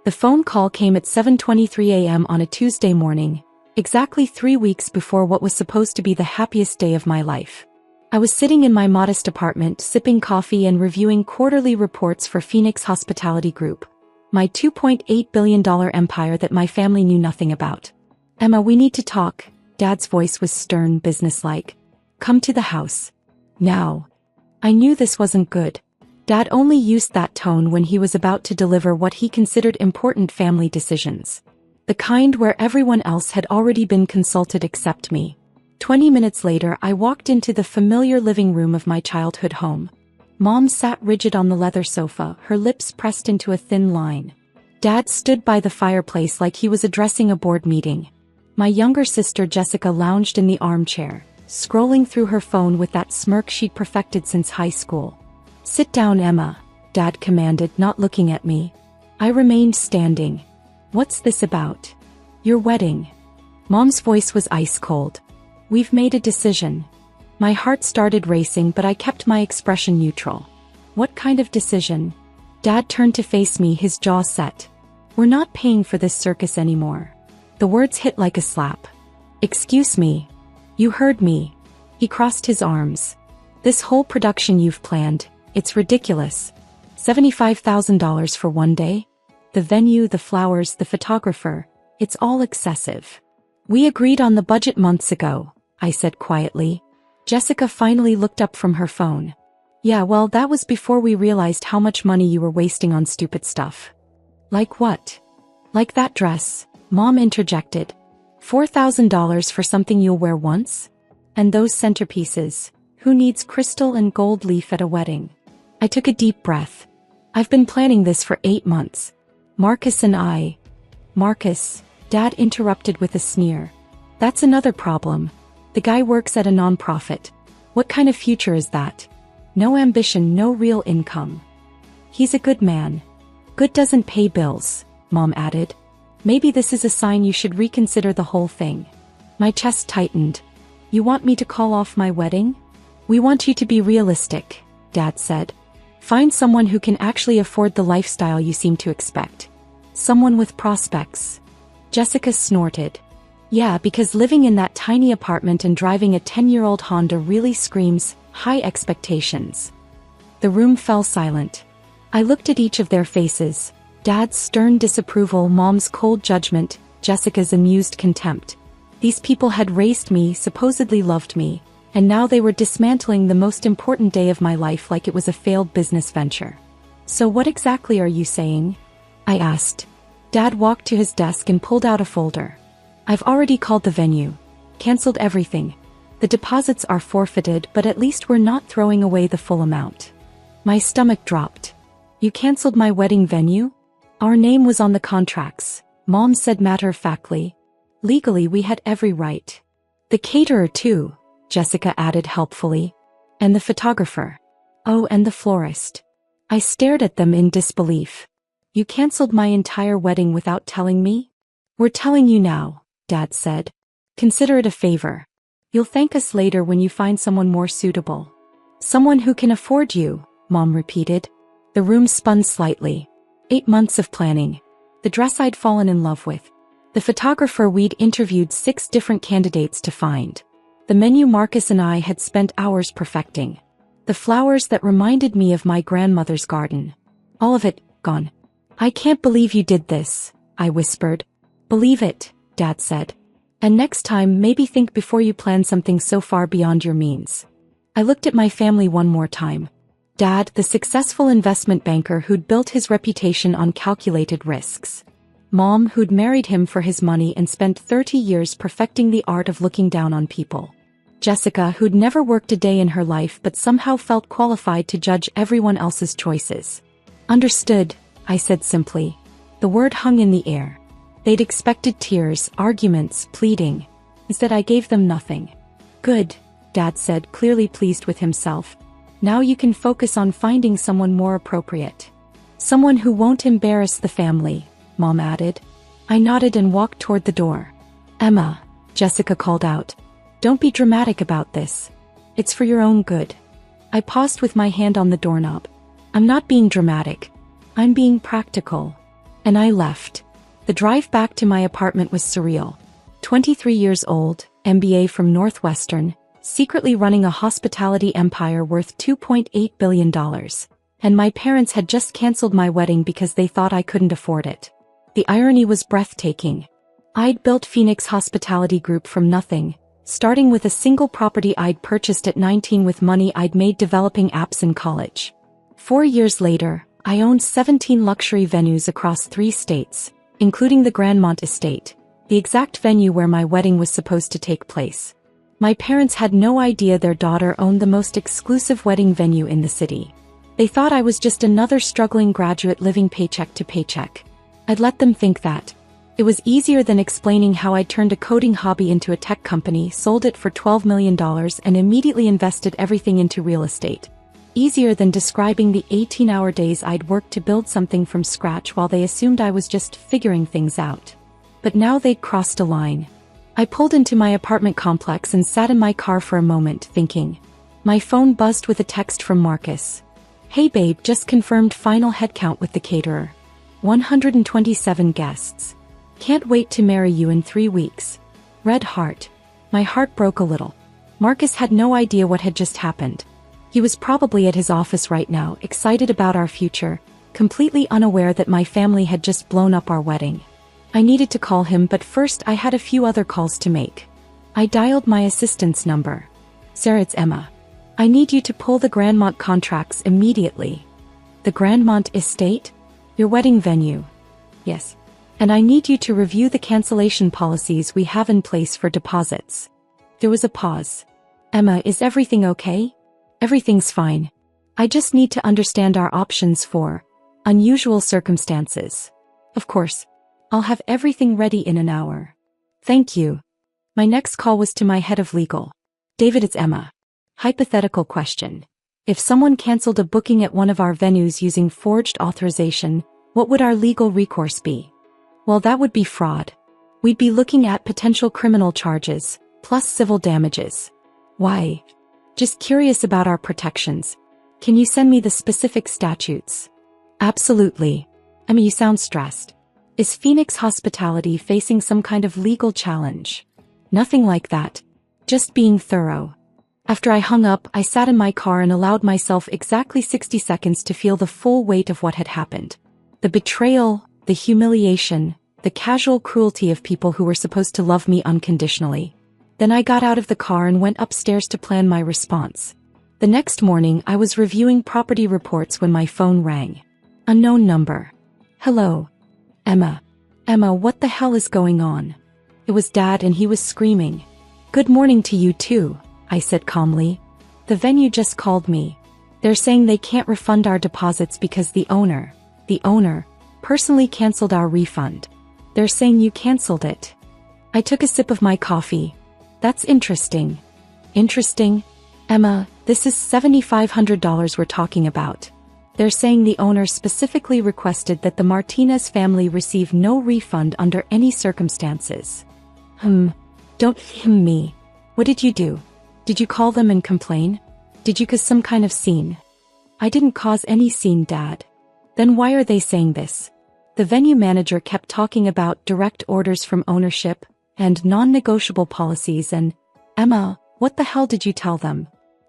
The phone call came at 7:23 a.m. on a Tuesday morning, exactly 3 weeks before what was supposed to be the happiest day of my life. I was sitting in my modest apartment sipping coffee and reviewing quarterly reports for Phoenix Hospitality Group, my $2.8 billion empire that my family knew nothing about. "Emma, we need to talk." Dad's voice was stern, businesslike. "Come to the house. Now." I knew this wasn't good. Dad only used that tone when he was about to deliver what he considered important family decisions. The kind where everyone else had already been consulted except me. 20 minutes later, I walked into the familiar living room of my childhood home. Mom sat rigid on the leather sofa, her lips pressed into a thin line. Dad stood by the fireplace like he was addressing a board meeting. My younger sister Jessica lounged in the armchair, scrolling through her phone with that smirk she'd perfected since high school. "Sit down, Emma," Dad commanded, not looking at me. I remained standing. "What's this about?" "Your wedding." Mom's voice was ice cold. "We've made a decision." My heart started racing, but I kept my expression neutral. "What kind of decision?" Dad turned to face me, his jaw set. "We're not paying for this circus anymore." The words hit like a slap. "Excuse me." "You heard me." He crossed his arms. "This whole production you've planned, it's ridiculous. $75,000 for one day? The venue, the flowers, the photographer, it's all excessive." "We agreed on the budget months ago," I said quietly. Jessica finally looked up from her phone. "Yeah, well, that was before we realized how much money you were wasting on stupid stuff." "Like what?" "Like that dress," Mom interjected. $4,000 for something you'll wear once? And those centerpieces. Who needs crystal and gold leaf at a wedding? I took a deep breath. "I've been planning this for 8 months. Marcus and I." "Marcus," Dad interrupted with a sneer. "That's another problem. The guy works at a nonprofit. What kind of future is that? No ambition, no real income." "He's a good man." "Good doesn't pay bills," Mom added. "Maybe this is a sign you should reconsider the whole thing." My chest tightened. "You want me to call off my wedding?" "We want you to be realistic," Dad said. "Find someone who can actually afford the lifestyle you seem to expect. Someone with prospects." Jessica snorted. "Yeah, because living in that tiny apartment and driving a 10-year-old Honda really screams high expectations." The room fell silent. I looked at each of their faces. Dad's stern disapproval, Mom's cold judgment, Jessica's amused contempt. These people had raised me, supposedly loved me, and now they were dismantling the most important day of my life like it was a failed business venture. "So what exactly are you saying?" I asked. Dad walked to his desk and pulled out a folder. "I've already called the venue. Canceled everything. The deposits are forfeited, but at least we're not throwing away the full amount." My stomach dropped. "You canceled my wedding venue?" "Our name was on the contracts," Mom said matter-of-factly. "Legally we had every right." "The caterer too," Jessica added helpfully. "And the photographer." "Oh, and the florist." I stared at them in disbelief. "You canceled my entire wedding without telling me?" "We're telling you now," Dad said. "Consider it a favor. You'll thank us later when you find someone more suitable." "Someone who can afford you," Mom repeated. The room spun slightly. 8 months of planning. The dress I'd fallen in love with. The photographer we'd interviewed 6 different candidates to find. The menu Marcus and I had spent hours perfecting. The flowers that reminded me of my grandmother's garden. All of it, gone. "I can't believe you did this," I whispered. "Believe it," Dad said. "And next time maybe think before you plan something so far beyond your means." I looked at my family one more time. Dad, the successful investment banker who'd built his reputation on calculated risks. Mom, who'd married him for his money and spent 30 years perfecting the art of looking down on people. Jessica, who'd never worked a day in her life but somehow felt qualified to judge everyone else's choices. "Understood," I said simply. The word hung in the air. They'd expected tears, arguments, pleading. Instead I gave them nothing. "Good," Dad said, clearly pleased with himself. "Now you can focus on finding someone more appropriate. Someone who won't embarrass the family," Mom added. I nodded and walked toward the door. "Emma," Jessica called out. "Don't be dramatic about this. It's for your own good." I paused with my hand on the doorknob. "I'm not being dramatic. I'm being practical." And I left. The drive back to my apartment was surreal. 23 years old, MBA from Northwestern, secretly running a hospitality empire worth $2.8 billion. And my parents had just canceled my wedding because they thought I couldn't afford it. The irony was breathtaking. I'd built Phoenix Hospitality Group from nothing, starting with a single property I'd purchased at 19 with money I'd made developing apps in college. 4 years later, I owned 17 luxury venues across 3 states, including the Grandmont Estate, the exact venue where my wedding was supposed to take place. My parents had no idea their daughter owned the most exclusive wedding venue in the city. They thought I was just another struggling graduate living paycheck to paycheck. I'd let them think that. It was easier than explaining how I'd turned a coding hobby into a tech company, sold it for $12 million, and immediately invested everything into real estate. Easier than describing the 18-hour days I'd worked to build something from scratch while they assumed I was just figuring things out. But now they'd crossed a line. I pulled into my apartment complex and sat in my car for a moment, thinking. My phone buzzed with a text from Marcus. "Hey babe, just confirmed final headcount with the caterer. 127 guests. Can't wait to marry you in 3 weeks. Red heart." My heart broke a little. Marcus had no idea what had just happened. He was probably at his office right now, excited about our future, completely unaware that my family had just blown up our wedding. I needed to call him, but first I had a few other calls to make. I dialed my assistant's number. "Sarah, it's Emma. I need you to pull the Grandmont contracts immediately." "The Grandmont Estate? Your wedding venue?" "Yes. And I need you to review the cancellation policies we have in place for deposits." There was a pause. "Emma, is everything okay?" "Everything's fine. I just need to understand our options for unusual circumstances." "Of course. I'll have everything ready in an hour." "Thank you." My next call was to my head of legal. "David, it's Emma. Hypothetical question. If someone canceled a booking at one of our venues using forged authorization, what would our legal recourse be?" "Well, that would be fraud. We'd be looking at potential criminal charges, plus civil damages." "Why?" "Just curious about our protections. Can you send me the specific statutes?" "Absolutely." "I mean, you sound stressed. Is Phoenix Hospitality facing some kind of legal challenge?" "Nothing like that. Just being thorough." After I hung up, I sat in my car and allowed myself exactly 60 seconds to feel the full weight of what had happened. The betrayal, the humiliation, the casual cruelty of people who were supposed to love me unconditionally. Then I got out of the car and went upstairs to plan my response. The next morning, I was reviewing property reports when my phone rang. Unknown number. "Hello. Emma. Emma, what the hell is going on?" It was Dad, and he was screaming. "Good morning to you too," I said calmly. "The venue just called me. They're saying they can't refund our deposits because the owner, personally canceled our refund. They're saying you canceled it." I took a sip of my coffee. "That's interesting." "Interesting? Emma, this is $7,500 we're talking about. They're saying the owner specifically requested that the Martinez family receive no refund under any circumstances." Don't me. What did you do? Did you call them and complain? Did you cause some kind of scene?" "I didn't cause any scene, Dad." "Then why are they saying this?" The venue manager kept talking about direct orders from ownership and non-negotiable policies, and, "Emma, what the hell did you tell them?"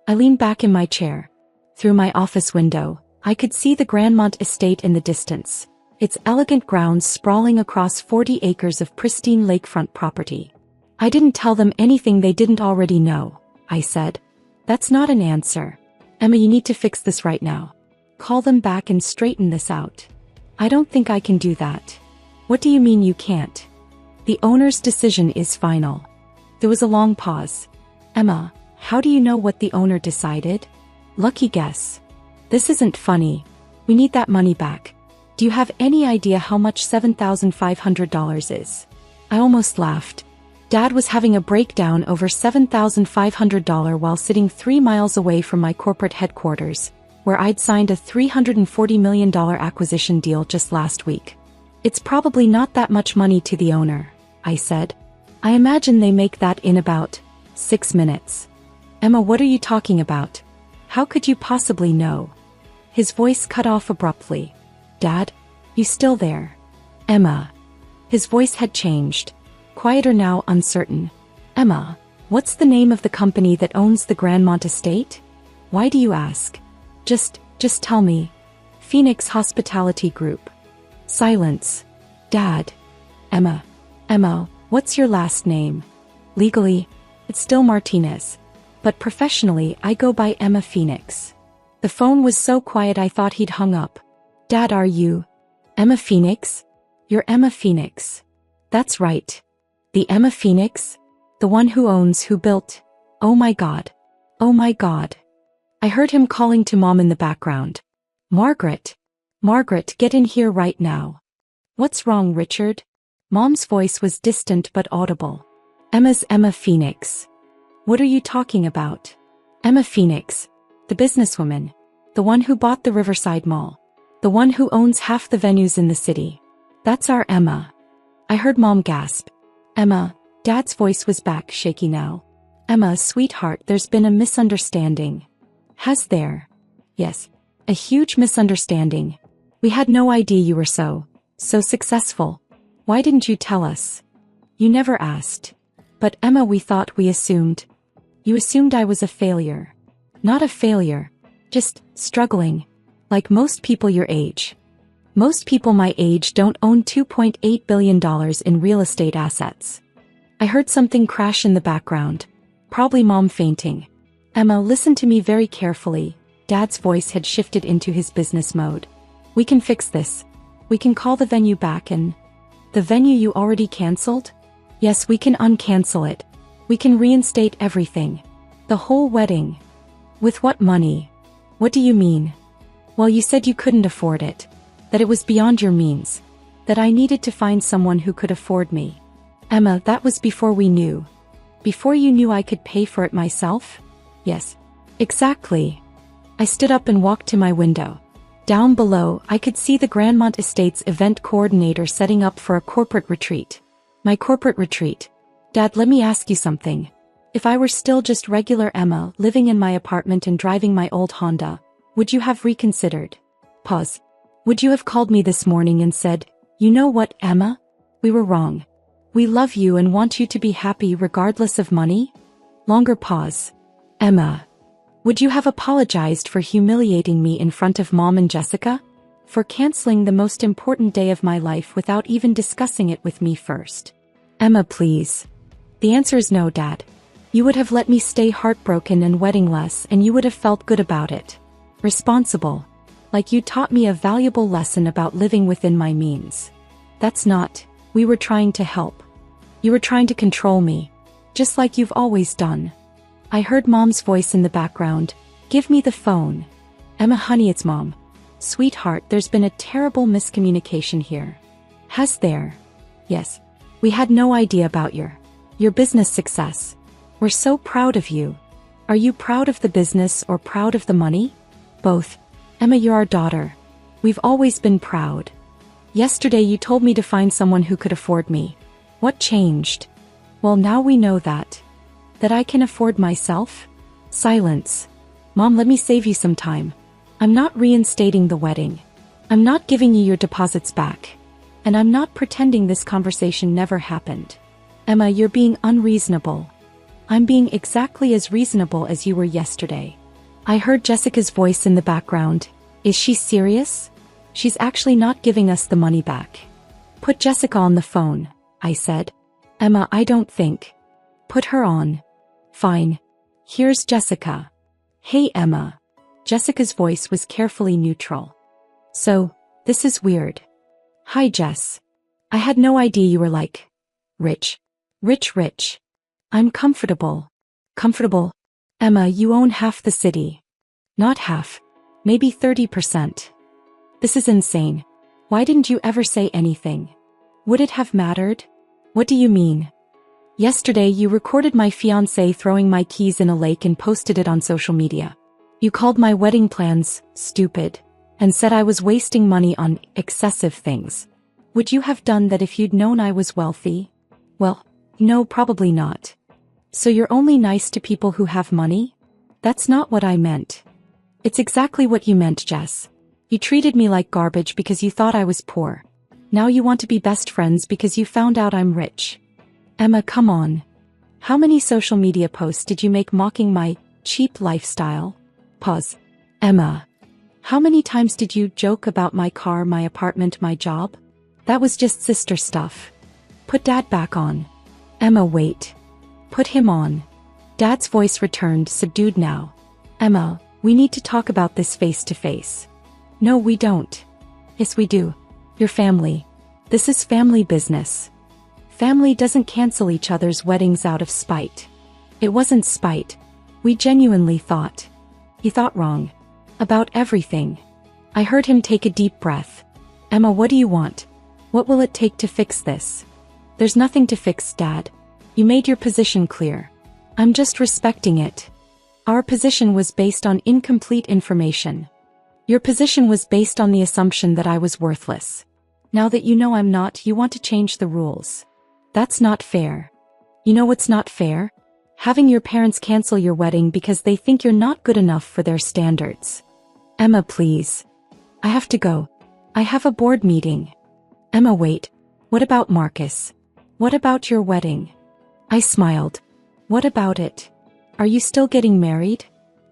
I leaned back in my chair. Through my office window, I could see the Grandmont Estate in the distance, its elegant grounds sprawling across 40 acres of pristine lakefront property. "I didn't tell them anything they didn't already know," I said. "That's not an answer. Emma, you need to fix this right now. Call them back and straighten this out." "I don't think I can do that." "What do you mean you can't?" "The owner's decision is final." There was a long pause. "Emma, how do you know what the owner decided?" "Lucky guess." "This isn't funny. We need that money back. Do you have any idea how much $7,500 is?" I almost laughed. Dad was having a breakdown over $7,500 while sitting 3 miles away from my corporate headquarters, where I'd signed a $340 million acquisition deal just last week. "It's probably not that much money to the owner," I said. "I imagine they make that in about 6 minutes." "Emma, what are you talking about? How could you possibly know?" His voice cut off abruptly. "Dad? You still there?" Emma. His voice had changed. Quieter now, uncertain. Emma, what's the name of the company that owns the Grandmont estate? Why do you ask? Just tell me. Phoenix Hospitality Group. Silence. Dad. Emma, what's your last name? Legally, it's still Martinez. But professionally, I go by Emma Phoenix. The phone was so quiet I thought he'd hung up. Dad, are you Emma Phoenix? You're Emma Phoenix. That's right. The Emma Phoenix? The one who built. Oh my God. Oh my God. I heard him calling to Mom in the background. Margaret, get in here right now. What's wrong, Richard? Mom's voice was distant but audible. Emma's Emma Phoenix. What are you talking about? Emma Phoenix, the businesswoman, the one who bought the Riverside Mall, the one who owns half the venues in the city. That's our Emma. I heard Mom gasp. Emma, Dad's voice was back, shaky now. Emma, sweetheart, there's been a misunderstanding. Has there? Yes. A huge misunderstanding. We had no idea you were so successful. Why didn't you tell us? You never asked. But Emma, we assumed. You assumed I was a failure. Not a failure. Just struggling. Like most people your age. Most people my age don't own $2.8 billion in real estate assets. I heard something crash in the background. Probably Mom fainting. Emma, listen to me very carefully. Dad's voice had shifted into his business mode. We can fix this. We can call the venue back and... The venue you already canceled? Yes, we can uncancel it. We can reinstate everything. The whole wedding. With what money? What do you mean? Well, you said you couldn't afford it. That it was beyond your means. That I needed to find someone who could afford me. Emma, that was before we knew. Before you knew I could pay for it myself? Yes. Exactly. I stood up and walked to my window. Down below, I could see the Grandmont Estates event coordinator setting up for a corporate retreat. My corporate retreat. Dad, let me ask you something. If I were still just regular Emma, living in my apartment and driving my old Honda, would you have reconsidered? Pause. Would you have called me this morning and said, you know what, Emma? We were wrong. We love you and want you to be happy regardless of money? Longer pause. Emma. Would you have apologized for humiliating me in front of Mom and Jessica? For canceling the most important day of my life without even discussing it with me first? Emma, please. The answer is no, Dad. You would have let me stay heartbroken and weddingless, and you would have felt good about it. Responsible. Like you taught me a valuable lesson about living within my means. That's not. We were trying to help. You were trying to control me. Just like you've always done. I heard Mom's voice in the background. Give me the phone. Emma, honey, it's Mom. Sweetheart, there's been a terrible miscommunication here. Has there? Yes. We had no idea about your business success. We're so proud of you. Are you proud of the business or proud of the money? Both. Emma, you're our daughter. We've always been proud. Yesterday you told me to find someone who could afford me. What changed? Well, now we know that I can afford myself? Silence. Mom, let me save you some time. I'm not reinstating the wedding. I'm not giving you your deposits back. And I'm not pretending this conversation never happened. Emma, you're being unreasonable. I'm being exactly as reasonable as you were yesterday. I heard Jessica's voice in the background. Is she serious? She's actually not giving us the money back. Put Jessica on the phone, I said. Emma, I don't think. Put her on. Fine. Here's Jessica. Hey, Emma. Jessica's voice was carefully neutral. So, this is weird. Hi, Jess. I had no idea you were like... rich. Rich. I'm comfortable. Comfortable? Emma, you own half the city. Not half. Maybe 30%. This is insane. Why didn't you ever say anything? Would it have mattered? What do you mean? Yesterday you recorded my fiancé throwing my keys in a lake and posted it on social media. You called my wedding plans stupid and said I was wasting money on excessive things. Would you have done that if you'd known I was wealthy? Well, no, probably not. So you're only nice to people who have money? That's not what I meant. It's exactly what you meant, Jess. You treated me like garbage because you thought I was poor. Now you want to be best friends because you found out I'm rich. Emma, come on. How many social media posts did you make mocking my cheap lifestyle? Pause. Emma. How many times did you joke about my car, my apartment, my job? That was just sister stuff. Put Dad back on. Emma, wait. Put him on. Dad's voice returned, subdued now. Emma, we need to talk about this face to face. No, we don't. Yes, we do. Your family. This is family business. Family doesn't cancel each other's weddings out of spite. It wasn't spite. We genuinely thought. He thought wrong. About everything. I heard him take a deep breath. Emma, what do you want? What will it take to fix this? There's nothing to fix, Dad. You made your position clear. I'm just respecting it. Our position was based on incomplete information. Your position was based on the assumption that I was worthless. Now that you know I'm not, you want to change the rules. That's not fair. You know what's not fair? Having your parents cancel your wedding because they think you're not good enough for their standards. Emma, please. I have to go. I have a board meeting. Emma, wait. What about Marcus? What about your wedding? I smiled. What about it? Are you still getting married?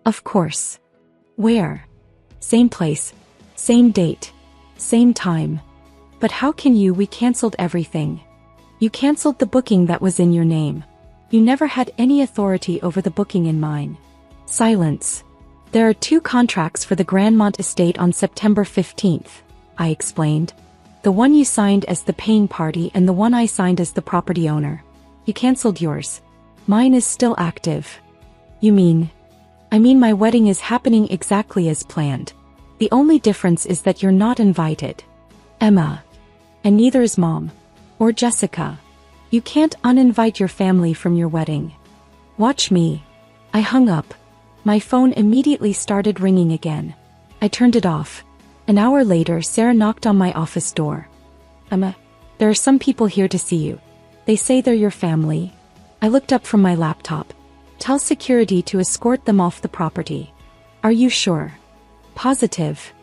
Of course. Where? Same place. Same date. Same time. But how can you? We canceled everything. You canceled the booking that was in your name. You never had any authority over the booking in mine. Silence. There are 2 contracts for the Grandmont estate on September 15th, I explained. The one you signed as the paying party and the one I signed as the property owner. You canceled yours. Mine is still active. You mean? I mean my wedding is happening exactly as planned. The only difference is that you're not invited. Emma. And neither is Mom. Or Jessica. You can't uninvite your family from your wedding. Watch me. I hung up. My phone immediately started ringing again. I turned it off. An hour later, Sarah knocked on my office door. Emma, there are some people here to see you. They say they're your family. I looked up from my laptop. Tell security to escort them off the property. Are you sure? Positive.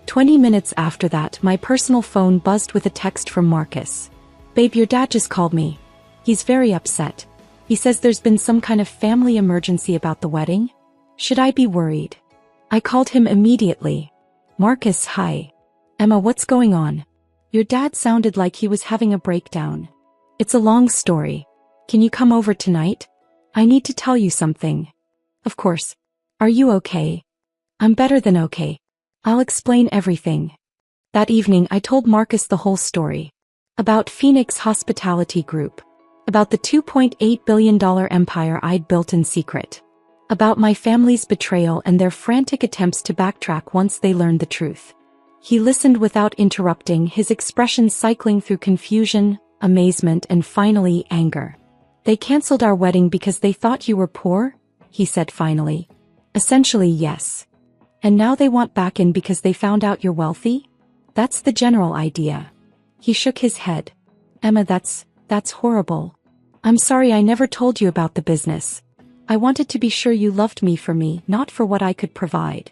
20 minutes after that, my personal phone buzzed with a text from Marcus. Babe, your dad just called me. He's very upset. He says there's been some kind of family emergency about the wedding. Should I be worried? I called him immediately. Marcus, hi. Emma, what's going on? Your dad sounded like he was having a breakdown. It's a long story. Can you come over tonight? I need to tell you something. Of course. Are you okay? I'm better than okay. I'll explain everything. That evening I told Marcus the whole story. About Phoenix Hospitality Group. About the $2.8 billion empire I'd built in secret. About my family's betrayal and their frantic attempts to backtrack once they learned the truth. He listened without interrupting, his expression cycling through confusion, amazement, and finally anger. They canceled our wedding because they thought you were poor? He said finally. Essentially, yes. And now they want back in because they found out you're wealthy? That's the general idea. He shook his head. Emma, that's horrible. I'm sorry I never told you about the business. I wanted to be sure you loved me for me, not for what I could provide.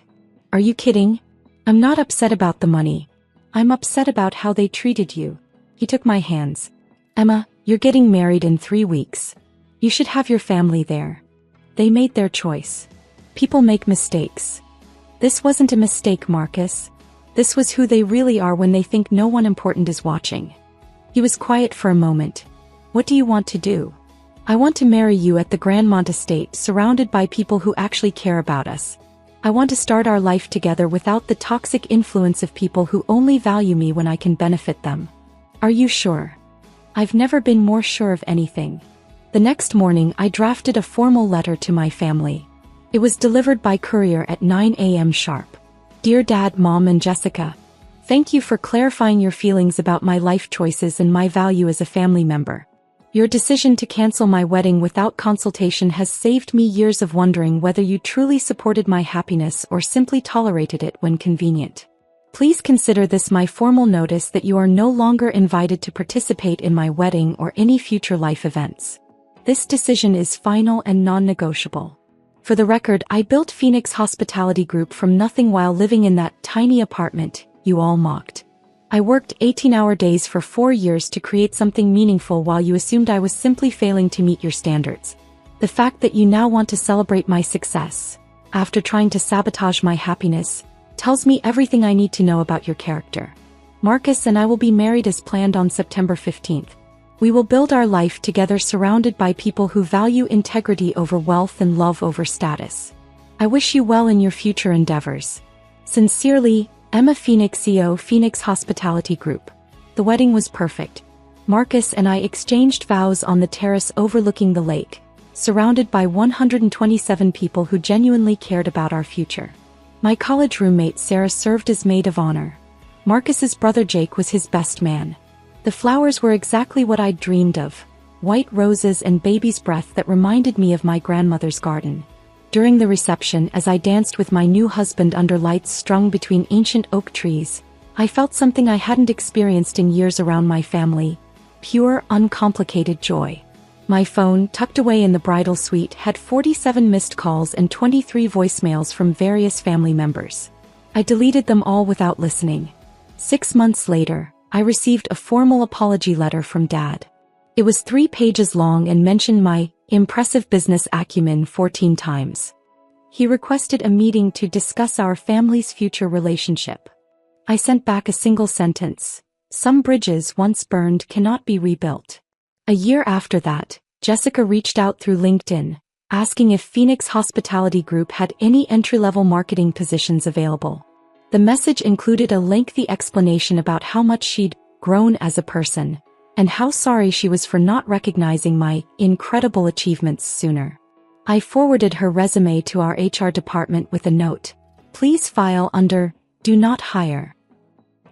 Are you kidding? I'm not upset about the money. I'm upset about how they treated you. He took my hands. Emma, you're getting married in 3 weeks. You should have your family there. They made their choice. People make mistakes. This wasn't a mistake, Marcus. This was who they really are when they think no one important is watching. He was quiet for a moment. What do you want to do? I want to marry you at the Grandmont estate, surrounded by people who actually care about us. I want to start our life together without the toxic influence of people who only value me when I can benefit them. Are you sure? I've never been more sure of anything. The next morning I drafted a formal letter to my family. It was delivered by courier at 9 a.m. sharp. Dear Dad, Mom, and Jessica, thank you for clarifying your feelings about my life choices and my value as a family member. Your decision to cancel my wedding without consultation has saved me years of wondering whether you truly supported my happiness or simply tolerated it when convenient. Please consider this my formal notice that you are no longer invited to participate in my wedding or any future life events. This decision is final and non-negotiable. For the record, I built Phoenix Hospitality Group from nothing while living in that tiny apartment you all mocked. I worked 18-hour days for 4 years to create something meaningful while you assumed I was simply failing to meet your standards. The fact that you now want to celebrate my success, after trying to sabotage my happiness, tells me everything I need to know about your character. Marcus and I will be married as planned on September 15th. We will build our life together surrounded by people who value integrity over wealth and love over status. I wish you well in your future endeavors. Sincerely, Emma Phoenix, CEO, Phoenix Hospitality Group. The wedding was perfect. Marcus and I exchanged vows on the terrace overlooking the lake, surrounded by 127 people who genuinely cared about our future. My college roommate Sarah served as maid of honor. Marcus's brother Jake was his best man. The flowers were exactly what I'd dreamed of, white roses and baby's breath that reminded me of my grandmother's garden. During the reception, as I danced with my new husband under lights strung between ancient oak trees, I felt something I hadn't experienced in years around my family: pure, uncomplicated joy. My phone, tucked away in the bridal suite, had 47 missed calls and 23 voicemails from various family members. I deleted them all without listening. 6 months later, I received a formal apology letter from Dad. It was 3 pages long and mentioned my impressive business acumen 14 times. He requested a meeting to discuss our family's future relationship. I sent back a single sentence: "Some bridges once burned cannot be rebuilt." A year after that, Jessica reached out through LinkedIn, asking if Phoenix Hospitality Group had any entry-level marketing positions available. The message included a lengthy explanation about how much she'd grown as a person, and how sorry she was for not recognizing my incredible achievements sooner. I forwarded her resume to our HR department with a note: "Please file under Do Not Hire."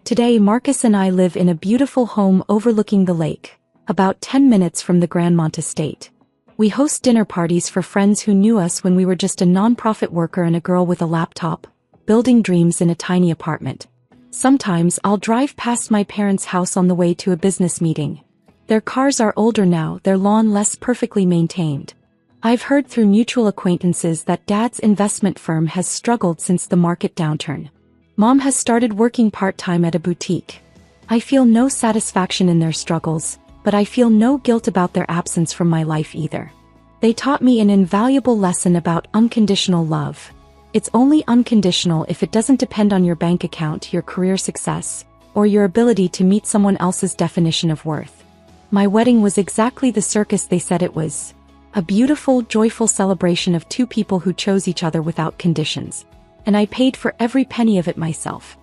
Today, Marcus and I live in a beautiful home overlooking the lake, about 10 minutes from the Grandmont estate. We host dinner parties for friends who knew us when we were just a nonprofit worker and a girl with a laptop, building dreams in a tiny apartment. Sometimes I'll drive past my parents' house on the way to a business meeting. Their cars are older now, their lawn less perfectly maintained. I've heard through mutual acquaintances that Dad's investment firm has struggled since the market downturn. Mom has started working part-time at a boutique. I feel no satisfaction in their struggles, but I feel no guilt about their absence from my life either. They taught me an invaluable lesson about unconditional love. It's only unconditional if it doesn't depend on your bank account, your career success, or your ability to meet someone else's definition of worth. My wedding was exactly the circus they said it was. A beautiful, joyful celebration of 2 people who chose each other without conditions. And I paid for every penny of it myself.